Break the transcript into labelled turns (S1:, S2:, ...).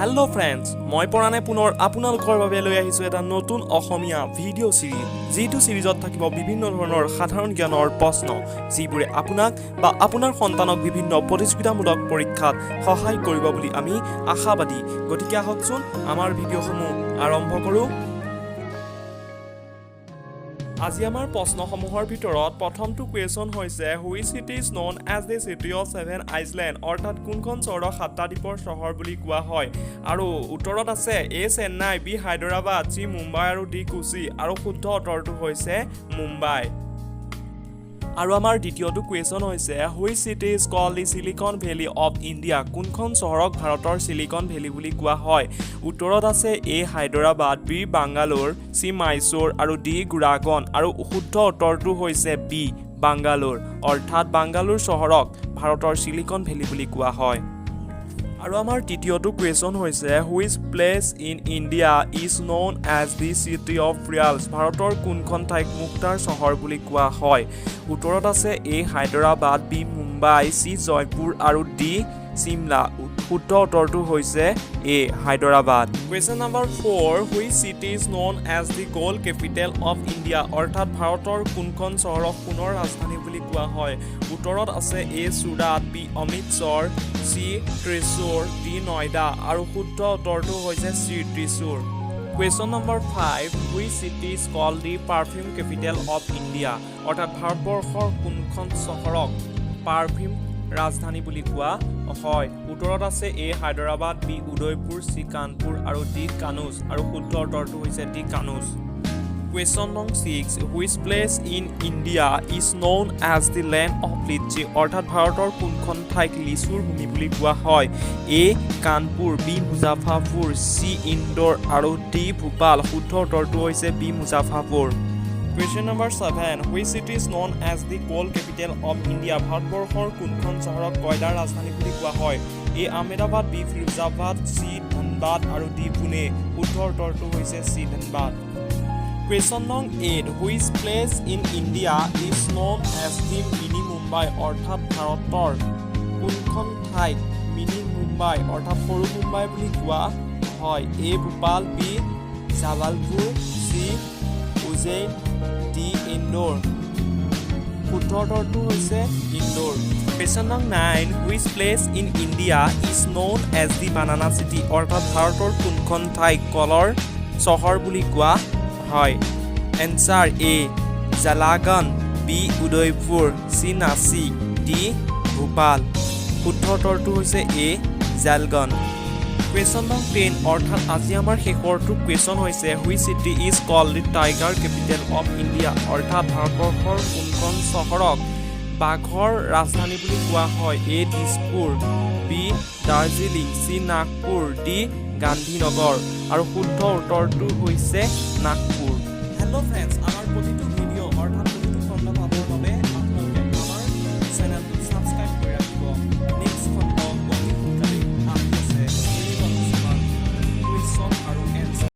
S1: Hello friends, মই পৰানে পুনৰ আপোনালোকৰ বাবে লৈ আহিছো এটা নতুন অসমীয়া ভিডিও সিৰিজ যেটো সিৰিজত থাকিব বিভিন্ন ধৰণৰ সাধাৰণ জ্ঞানৰ প্ৰশ্ন যিবোৰে আপোনাক বা আপোনাৰ সন্তানক বিভিন্ন প্ৰতিযোগিতামূলক পৰীক্ষাত সহায় কৰিব বুলি আমি আশাবাদী গতিকে আহকচোন আমাৰ ভিডিওসমূহ আৰম্ভ কৰো আজি আমাৰ প্ৰশ্নসমূহৰ ভিতৰত প্ৰথমটো কোৱেশ্চন হৈছে which city is known as the city of seven island অৰ্থাৎ কোনখন চহৰক সাতটা দ্বীপৰ চহৰ বুলি কোৱা হয় আৰু উত্তৰত আছে এ চেন্নাই বি হায়দৰাবাদ চি মুম্বাই আৰু ডি কোচি আৰু শুদ্ধ উত্তৰটো হৈছে মুম্বাই আৰু আমাৰ দ্বিতীয়টো কোৱেশ্চন হৈছে which city is called the Silicon Valley of India কোনখন চহৰক ভাৰতৰ সিলিকন ভেলি বুলি কোৱা হয় উত্তৰত আছে A Hyderabad B Bangalore C মাইসুৰ আৰু ডি গুৰাগন আৰু শুদ্ধ উত্তৰটো হৈছে বি বাংগালোৰ অৰ্থাৎ বাংগালোৰ চহৰক ভাৰতৰ সিলিকন ভেলি বুলি কোৱা হয় আৰু আমাৰ তৃতীয়টো কোৱেশ্চন হৈছে which place in India is known as the city of pearls ভাৰতৰ কোনখন ঠাইক মুক্তাৰ চহৰ বুলি কোৱা হয় উত্তৰত আছে A Hyderabad B Mumbai C Jaipur আৰু ডি চিমলা শুদ্ধ উত্তৰটো হৈছে A Hyderabad question number 4 which city is known as the gold capital of India অৰ্থাৎ ভাৰতৰ কোনখন চহৰক সোণৰ ৰাজধানী বুলি কোৱা হয় উত্তৰত আছে A Surat B Amritsar C Thrissur D Noida আৰু শুদ্ধ উত্তৰটো হৈছে C Thrissur question number 5 which city is called the perfume capital of India অৰ্থাৎ ভাৰতবৰ্ষৰ কোনখন চহৰক পাৰফিউম ৰাজধানী বুলি কোৱা হয় উত্তৰত আছে A Hyderabad B Udaipur C Kanpur আৰু ডি কানুজ আৰু শুদ্ধ উত্তৰটো হৈছে D কানুজ Question number 6 Which place in India is known as the land of lychee অৰ্থাৎ ভাৰতৰ কোনখন ঠাইক লিচুৰ ভূমি বুলি কোৱা হয় এ কানপুৰ বি মুজাফাৰপুৰ চি ইন্দোৰ আৰু ডি ভোপাল শুদ্ধ উত্তৰটো হৈছে B মুজাফাৰপুৰ Question number 7 Which city is known as the coal capital of India ভাৰতবৰ্ষৰ কোনখন চহৰক কয়লাৰ ৰাজধানী বুলি কোৱা হয় এ আহমেদাবাদ বি ফিৰোজাবাদ চি ধনবাদ আৰু ডি পুনে শুদ্ধ উত্তৰটো হৈছে C Dhanbad Question number 8 Which place in India is known as the mini Mumbai অৰ্থাৎ ভাৰতৰ কোনখন ঠাইক মিনি মুম্বাই অৰ্থাৎ সৰু মুম্বাই বুলি কোৱা হয় A Bhopal B Jabalpur C Ujjain D Indore শুদ্ধ উত্তৰটো হৈছে Indore Question number 9 Which place in India is known as the banana city অৰ্থাৎ ভাৰতৰ কোনখন ঠাইক কলৰ চহৰ বুলি কোৱা হয় answer A Jalgaon B Udaipur C Nashik D Bhopal শুদ্ধ উত্তৰটো হৈছে এ জালগন কুৱেশ্চন নম্বৰ 10 অৰ্থাৎ আজি আমাৰ শেষৰটো কুৱেশ্চন হৈছে which city is called the tiger capital of India অৰ্থাৎ ভাৰতবৰ্ষৰ কোনখন চহৰক বাঘৰ ৰাজধানী বুলি কোৱা হয় A Dispur B Darjeeling C Nagpur D Gandhinagar আৰু শুদ্ধ উত্তৰটো হৈছে নাগপুৰ হেল্ল' ফ্ৰেণ্ডছ আমাৰ